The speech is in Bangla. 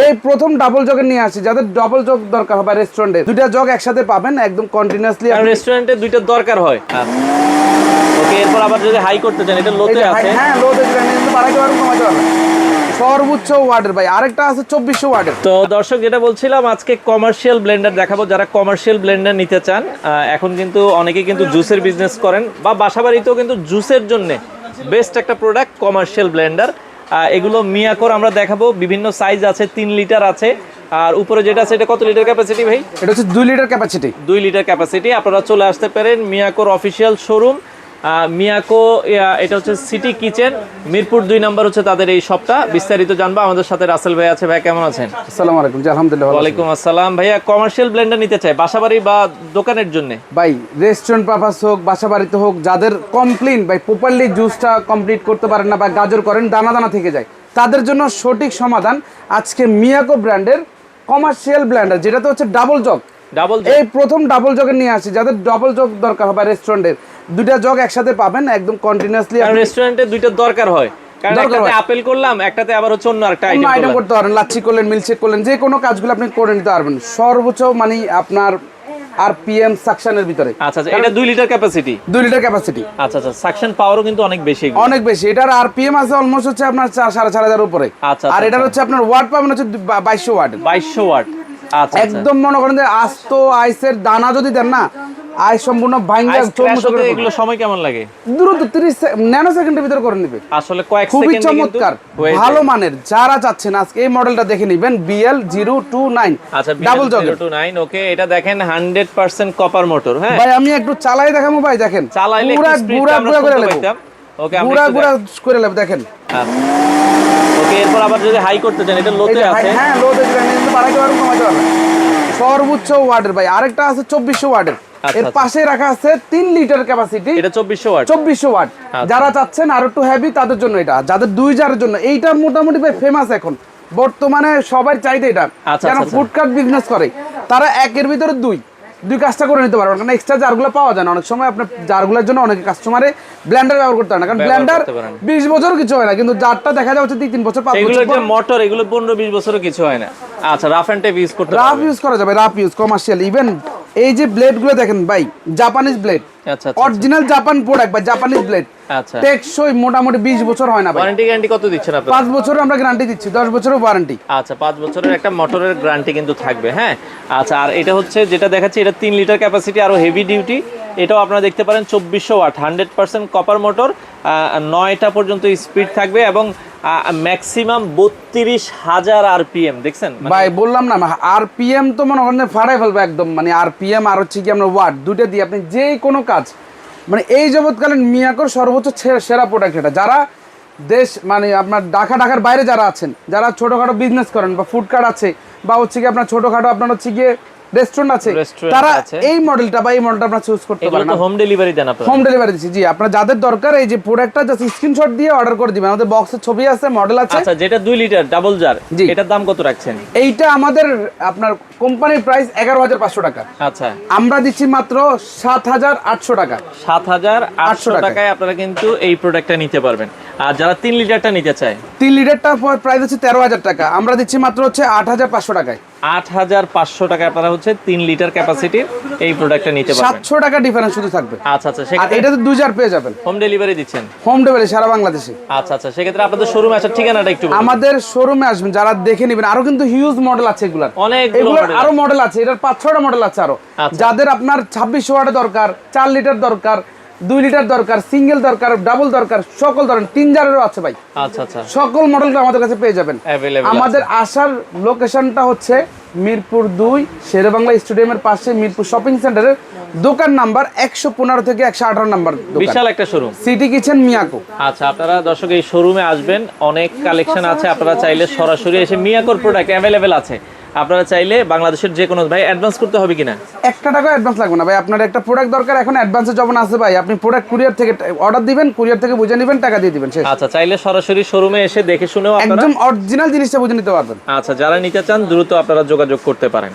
এই প্রথম ডাবল জগের নিয়ে আসি, যাদের ডাবল জগ দরকার হবে রেস্টুরেন্টে দুইটা জগ একসাথে পাবেন একদম কন্টিনিউয়াসলি। রেস্টুরেন্টে দুইটা দরকার হয়। ওকে, এরপর আবার যদি হাই করতে চান, এটা লোতে আছে। হ্যাঁ, লোতে দিবেন, কিন্তু বাড়াইতে পারবেন, কমাইতে পারবেন। সর্বোচ্চ ওয়াটের ভাই, আরেকটা আছে 2400 ওয়াটের। তো দর্শক, যেটা বলছিলাম, আজকে কমার্শিয়াল ব্লেন্ডার দেখাবো। যারা কমার্শিয়াল ব্লেন্ডার নিতে চান, এখন কিন্তু অনেকেই কিন্তু জুসের বিজনেস করেন বা বাসাবাড়িতেও কিন্তু জুসের জন্য বেস্ট একটা প্রোডাক্ট কমার্শিয়াল ব্লেন্ডার। এগুলো মিয়াকোর আমরা দেখাবো, বিভিন্ন সাইজ আছে, 3 লিটার আছে। আর উপরে যেটা আছে, এটা কত লিটার ক্যাপাসিটি ভাই? এটা হচ্ছে 2 লিটার ক্যাপাসিটি। 2 litre capacity. আপনারা চলে আসতে পারেন মিয়াকোর অফিসিয়াল শোরুম, মিয়াকো। এটা হচ্ছে সিটি কিচেন, মিরপুর 2 নম্বর হচ্ছে তাদের এই শপটা। বিস্তারিত জানবো। আমাদের সাথে রাসেল ভাই আছে। ভাই কেমন আছেন? আসসালামু আলাইকুম। জি আলহামদুলিল্লাহ। ওয়ালাইকুম আসসালাম। ভাইয়া, কমার্শিয়াল ব্লেন্ডার নিতে চাই বাসাবাড়ি বা দোকানের জন্য? ভাই রেস্টুরেন্ট পারপাস হোক, বাসা বাড়িতে হোক, যাদের কমপ্লেন ভাই প্রপারলি জুসটা কমপ্লিট করতে পারেন না বা গাজর করেন দানা দানা থেকে যায়, তাদের জন্য সঠিক সমাধান আজকে মিয়াকো ব্র্যান্ডের কমার্শিয়াল ব্লেন্ডার, যেটাতে হচ্ছে ডাবল জগ। এই প্রথম ডাবল জগের নিয়ে আসি, যাদের ডাবল জগ দরকার হবে রেস্টুরেন্টের দুইটা জগ একসাথে পাবেন একদম কন্টিনিউয়াসলি। রেস্টুরেন্টে দুইটা দরকার হয়, কারণ একটাতে আপেল করলাম, একটাতে আবার হচ্ছে অন্য একটা আইটেম করতে পারেন, লাচ্ছি করলেন, মিল্কশেক করলেন, যে কোনো কাজগুলো আপনি করে নিতে পারবেন সর্বোচ্চ মানে আপনার আরপিএম সাকশনের ভিতরে। আচ্ছা, এটা 2 লিটার ক্যাপাসিটি। 2 litre capacity. আচ্ছা, সাকশন পাওয়ারও কিন্তু অনেক বেশি, অনেক বেশি। এটার আরপিএম আছে অলমোস্ট হচ্ছে আপনার 4,500 উপরে। আচ্ছা, আর এটার হচ্ছে আপনার ওয়াট পাবেন হচ্ছে 2200 ওয়াট। 2200 ওয়াট। আচ্ছা, একদম মনে করেন যে আস্ত আইসের দানা যদি দেন না, আইস সম্পূর্ণ ভাঙা চমৎকার। এগুলো সময় কেমন লাগে? দ্রুত 30 ন্যানো সেকেন্ডের ভিতর করে নেবে। আসলে কয়েক খুবই সেকেন্ডে কিন্তু চমৎকার, ভালো মানের। যারা চাচ্ছেন আজকে এই মডেলটা দেখে নেবেন, BL029। আচ্ছা, ডাবল জগ 029। ওকে, এটা দেখেন 100% কপার মোটর। হ্যাঁ ভাই, আমি একটু চালাই দেখাবো ভাই, দেখেন চালাইলে পুরো গুড়া গুড়া করে নেব। ওকে, গুড়া গুড়া করে নেব, দেখেন। ওকে, এরপর আবার যদি হাই করতে চান, এটা লোতে আছে। হ্যাঁ, লোতে দিবেন, কিন্তু বাড়াইতে পারবেন, কমাইতে পারবেন। সর্বোচ্চ ওয়াটের ভাই, আরেকটা আছে 2400 ওয়াটের। এর পাশে রাখা আছে 3 লিটার ক্যাপাসিটি। এটা 2400 ওয়াট। 2400 ওয়াট। যারা চাচ্ছেন আরো একটু হেভি তাদের জন্য এটা, যাদের 2 জারের জন্য এইটা মোটামুটি ভাই ফেমাস এখন বর্তমানে, সবার চাইতে এটা। যারা ফুডকার্ট বিজনেস করে তারা একের ভিতরে দুই কাজটা করে নিতে পারবেন, কারণ এক্সট্রা জারগুলো পাওয়া যায় না। অনেক সময় আপনার জারগুলোর জন্য অনেকে কাস্টমারে ব্লেন্ডার ব্যবহার করতে পারে না, কারণ ব্লেন্ডার 20 বছর কিছু হয় না, কিন্তু জারটা দেখা যায় হচ্ছে 3 বছর 5 বছর। এগুলো যে মোটর, এগুলো 15-20 বছরও কিছু হয় না। আচ্ছা, রাফ এন্ড টাফ ইউজ করতে পারবেন। রাফ ইউজ করা যাবে, রাফ ইউজ কমার্শিয়াল। ইভেন এই যে ব্লেড গুলো দেখেন ভাই, জাপানিজ ব্লেড। আচ্ছা, অরিজিনাল জাপান প্রোডাক্ট ভাই, জাপানিজ ব্লেড। আচ্ছা, টেকসই মোটামুটি 20 বছর হয় না ভাই। ওয়ারেন্টি গ্যারান্টি কত দিচ্ছেন আপনারা? 5 বছরের আমরা গ্যারান্টি দিচ্ছি, 10 বছরের ওয়ারেন্টি। আচ্ছা, 5 বছরের একটা মোটরের গ্যারান্টি কিন্তু থাকবে। হ্যাঁ, আচ্ছা। আর এটা হচ্ছে যেটা দেখাচ্ছি, এটা 3 লিটার ক্যাপাসিটি, আরো হেভি ডিউটি। এটাও আপনারা দেখতে পারেন 2400 ওয়াট, 100% কপার মোটর, 9টা পর্যন্ত স্পিড থাকবে এবং ম্যাক্সিমাম 32,000 আরপিএম। দেখছেন ভাই, বললাম না আরপিএম তো মনে করেন ফাড়াই ফেলবে একদম, মানে আরপিএম আর হচ্ছে কি আমরা ওয়াট দুটো দিয়ে আপনি যে কোনো কাজ, মানে এই জগৎকালীন মিয়াকোর সর্বোচ্চ সেরা প্রোডাক্ট এটা। যারা দেশ মানে আপনার ঢাকার বাইরে যারা আছেন, যারা ছোটখাটো বিজনেস করেন বা ফুড কার্ট আছে বা হচ্ছে কি আপনার ছোটখাটো আপনার হচ্ছে গিয়ে রেস্টুরেন্ট আছে, তারা এই মডেলটা বা এই মডেলটা আপনারা চুজ করতে পারেন। হোম ডেলিভারি দেন আপনারা? হোম ডেলিভারি দিচ্ছি, জি। আপনারা যাদের দরকার এই যে প্রোডাক্টটা জাস্ট স্ক্রিনশট দিয়ে অর্ডার করে দিবেন, আমাদের বক্সে ছবি আছে, মডেল আছে। আচ্ছা, যেটা 2 লিটার ডাবল জার, এটার দাম কত রাখছেন? এইটা আমাদের আপনার কোম্পানির প্রাইস 11,500 টাকা। আচ্ছা, আমরা দিচ্ছি মাত্র 7,800 টাকা। 7,800 টাকায় আপনারা কিন্তু এই প্রোডাক্টটা নিতে পারবেন। আর যারা 3 লিটারটা নিতে চায়, 3 লিটারটা প্রাইস হচ্ছে 13,000 টাকা, আমরা দিচ্ছি মাত্র হচ্ছে 8,500 টাকায়। 8,500 টাকায় আপনারা হচ্ছে 3 লিটার ক্যাপাসিটির এই প্রোডাক্টটা নিতে পারবেন। 700 টাকা ডিফারেন্স শুধু থাকবে। আচ্ছা, আর এটাতে 2 জার পেয়ে যাবেন। হোম ডেলিভারি দিচ্ছেন? হোম ডেলিভারি সারা বাংলাদেশে। আচ্ছা, সেক্ষেত্রে আপনাদের শোরুমে আসার ঠিকানাটা একটু বলুন। আমাদের শোরুমে আসবেন, যারা দেখে নেবেন। আরো কিন্তু হিউজ মডেল আছে, এগুলার আরো মডেল আছে, এটার 5-6টা মডেল আছে আরো। যাদের আপনার 2600 ওয়াট দরকার, 4 লিটার দরকার, 2 লিটার দরকার, সিঙ্গেল দরকার, ডাবল দরকার, সকল ধরনের 3 জারেরও আছে ভাই। আচ্ছা, সকল মডেলগুলো আমাদের কাছে পেয়ে যাবেন। আমাদের আসার লোকেশনটা হচ্ছে মিরপুর 2 শেরেবাংলা স্টেডিয়ামের পাশে, মিরপুর শপিং সেন্টারের দোকান নাম্বার 115 থেকে 118 নাম্বার। বিশাল একটা শোরুম, সিটি কিচেন মিয়াকো। আচ্ছা, আপনারা দর্শক এই শোরুমে আসবেন, অনেক কালেকশন আছে। আপনারা চাইলে সরাসরি এসে মিয়াকোর প্রোডাক্ট অ্যাভেলেবেল আছে। আপনারা চাইলে বাংলাদেশের যে কোনো, ভাই অ্যাডভান্স করতে হবে কিনা? 1 টাকা অ্যাডভান্স লাগবে না ভাই। আপনার একটা প্রোডাক্ট দরকার, এখন অ্যাডভান্সের জমা আছে ভাই। আপনি প্রোডাক্ট কুরিয়ার থেকে অর্ডার দিবেন, কুরিয়ার থেকে বুঝে নেবেন, টাকা দিয়ে দিবেন, শেষ। আচ্ছা, চাইলে সরাসরি শোরুমে এসে দেখে শুনেও আপনারা একদম অরিজিনাল জিনিসটা বুঝে নিতে পারবেন। আচ্ছা, যারা নিতে চান দ্রুত আপনারা যোগাযোগ করতে পারেন।